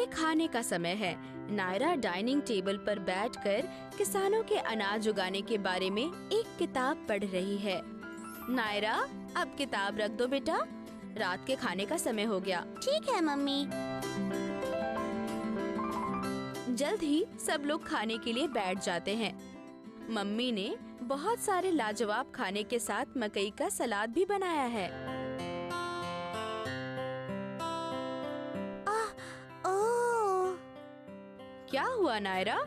ये खाने का समय है। नायरा डाइनिंग टेबल पर बैठकर किसानों के अनाज उगाने के बारे में एक किताब पढ़ रही है। नायरा, अब किताब रख दो बेटा, रात के खाने का समय हो गया। ठीक है मम्मी। जल्द ही सब लोग खाने के लिए बैठ जाते हैं। मम्मी ने बहुत सारे लाजवाब खाने के साथ मकई का सलाद भी बनाया है। ओह! क्या हुआ नायरा,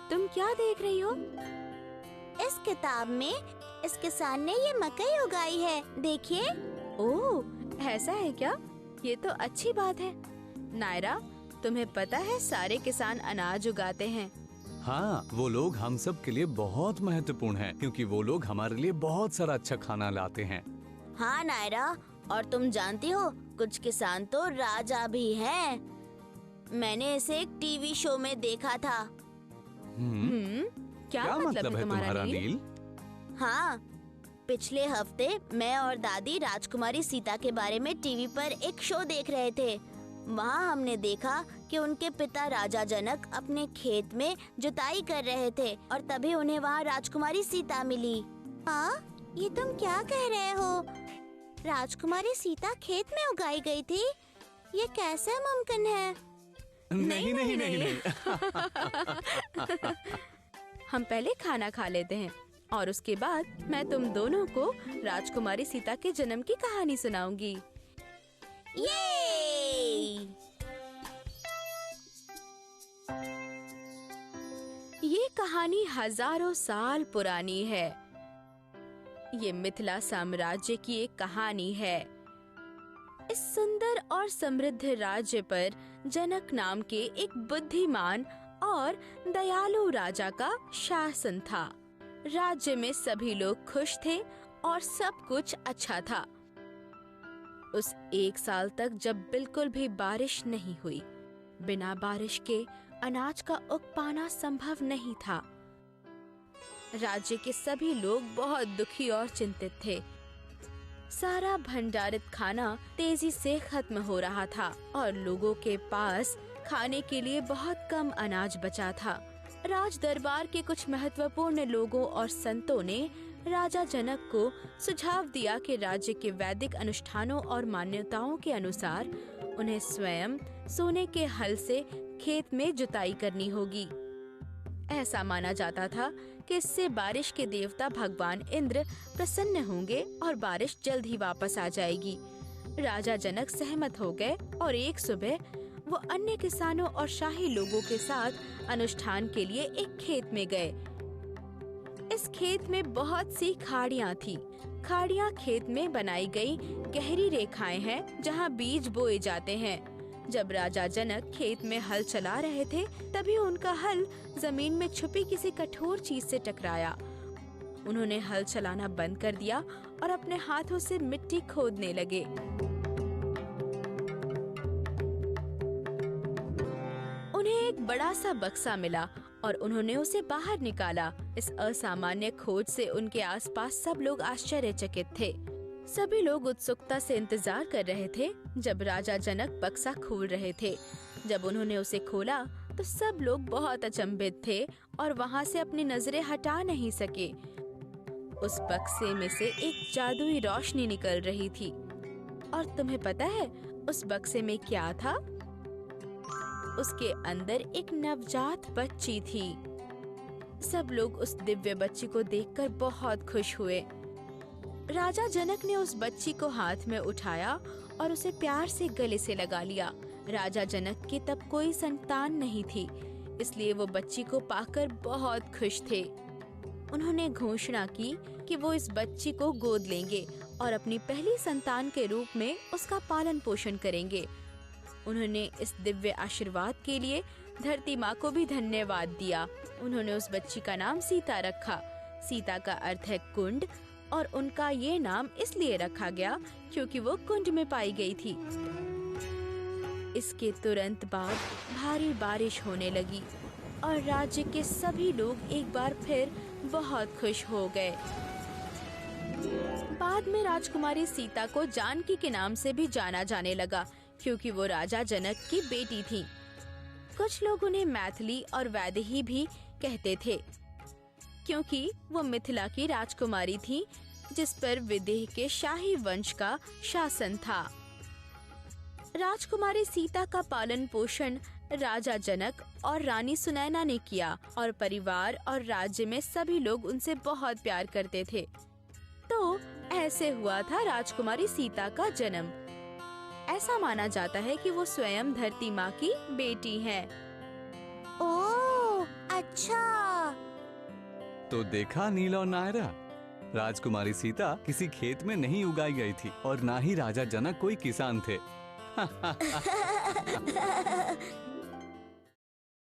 तुम क्या देख रही हो? इस किताब में इस किसान ने ये मकई उगाई है, देखिए। ओह, ऐसा है क्या? ये तो अच्छी बात है। नायरा, तुम्हें पता है सारे किसान अनाज उगाते हैं। हाँ, वो लोग हम सब के लिए बहुत महत्वपूर्ण हैं, क्योंकि वो लोग हमारे लिए बहुत सारा अच्छा खाना लाते हैं। हाँ नायरा, और तुम जानती हो कुछ किसान तो राजा भी हैं। मैंने इसे एक टीवी शो में देखा था। क्या मतलब है तुम्हारा नील? हाँ, पिछले हफ्ते मैं और दादी राजकुमारी सीता के बारे में टीवी पर एक शो देख रहे थे। वहाँ हमने देखा कि उनके पिता राजा जनक अपने खेत में जुताई कर रहे थे और तभी उन्हें वहाँ राजकुमारी सीता मिली। हाँ, ये तुम क्या कह रहे हो? राजकुमारी सीता खेत में उगाई गई थी? ये कैसे मुमकिन है? नहीं। हम पहले खाना खा लेते हैं और उसके बाद मैं तुम दोनों को राजकुमारी सीता के जन्म की कहानी सुनाऊंगी। ये कहानी हजारों साल पुरानी है। ये मिथिला साम्राज्य की एक कहानी है। इस सुंदर और समृद्ध राज्य पर जनक नाम के एक बुद्धिमान और दयालु राजा का शासन था। राज्य में सभी लोग खुश थे और सब कुछ अच्छा था। उस एक साल तक जब बिल्कुल भी बारिश नहीं हुई। बिना बारिश के अनाज का उग पाना संभव नहीं था। राज्य के सभी लोग बहुत दुखी और चिंतित थे। सारा भंडारित खाना तेजी से खत्म हो रहा था और लोगों के पास खाने के लिए बहुत कम अनाज बचा था। राज दरबार के कुछ महत्वपूर्ण लोगों और संतों ने राजा जनक को सुझाव दिया कि राज्य के वैदिक अनुष्ठानों और मान्यताओं के अनुसार उन्हें स्वयं सोने के हल से खेत में जुताई करनी होगी। ऐसा माना जाता था कि इससे बारिश के देवता भगवान इंद्र प्रसन्न होंगे और बारिश जल्द ही वापस आ जाएगी। राजा जनक सहमत हो गए और एक सुबह वो अन्य किसानों और शाही लोगों के साथ अनुष्ठान के लिए एक खेत में गए। इस खेत में बहुत सी खाड़ियाँ थी। खाड़ियाँ खेत में बनाई गई गहरी रेखाएं हैं जहाँ बीज बोए जाते हैं। जब राजा जनक खेत में हल चला रहे थे तभी उनका हल जमीन में छुपी किसी कठोर चीज से टकराया। उन्होंने हल चलाना बंद कर दिया और अपने हाथों से मिट्टी खोदने लगे। उन्हें एक बड़ा सा बक्सा मिला और उन्होंने उसे बाहर निकाला। इस असामान्य खोज से उनके आसपास सब लोग आश्चर्यचकित थे। सभी लोग उत्सुकता से इंतजार कर रहे थे जब राजा जनक बक्सा खोल रहे थे। जब उन्होंने उसे खोला तो सब लोग बहुत अचंभित थे और वहाँ से अपनी नजरें हटा नहीं सके। उस बक्से में से एक जादुई रोशनी निकल रही थी। और तुम्हें पता है उस बक्से में क्या था? उसके अंदर एक नवजात बच्ची थी। सब लोग उस दिव्य बच्ची को देखकर बहुत खुश हुए। राजा जनक ने उस बच्ची को हाथ में उठाया और उसे प्यार से गले से लगा लिया। राजा जनक की तब कोई संतान नहीं थी, इसलिए वो बच्ची को पाकर बहुत खुश थे। उन्होंने घोषणा की कि वो इस बच्ची को गोद लेंगे और अपनी पहली संतान के रूप में उसका पालन पोषण करेंगे। उन्होंने इस दिव्य आशीर्वाद के लिए धरती माँ को भी धन्यवाद दिया। उन्होंने उस बच्ची का नाम सीता रखा। सीता का अर्थ है कुंड और उनका ये नाम इसलिए रखा गया क्योंकि वो कुंड में पाई गई थी। इसके तुरंत बाद भारी बारिश होने लगी और राज्य के सभी लोग एक बार फिर बहुत खुश हो गए। बाद में राजकुमारी सीता को जानकी के नाम से भी जाना जाने लगा क्योंकि वो राजा जनक की बेटी थी। कुछ लोग उन्हें मैथिली और वैदेही भी कहते थे, क्योंकि वो मिथिला की राजकुमारी थी जिस पर विदेह के शाही वंश का शासन था। राजकुमारी सीता का पालन पोषण राजा जनक और रानी सुनैना ने किया और परिवार और राज्य में सभी लोग उनसे बहुत प्यार करते थे। तो ऐसे हुआ था राजकुमारी सीता का जन्म। ऐसा माना जाता है कि वो स्वयं धरती माँ की बेटी हैं। ओह, अच्छा। तो देखा नील और नायरा, राजकुमारी सीता किसी खेत में नहीं उगाई गई थी और ना ही राजा जनक कोई किसान थे।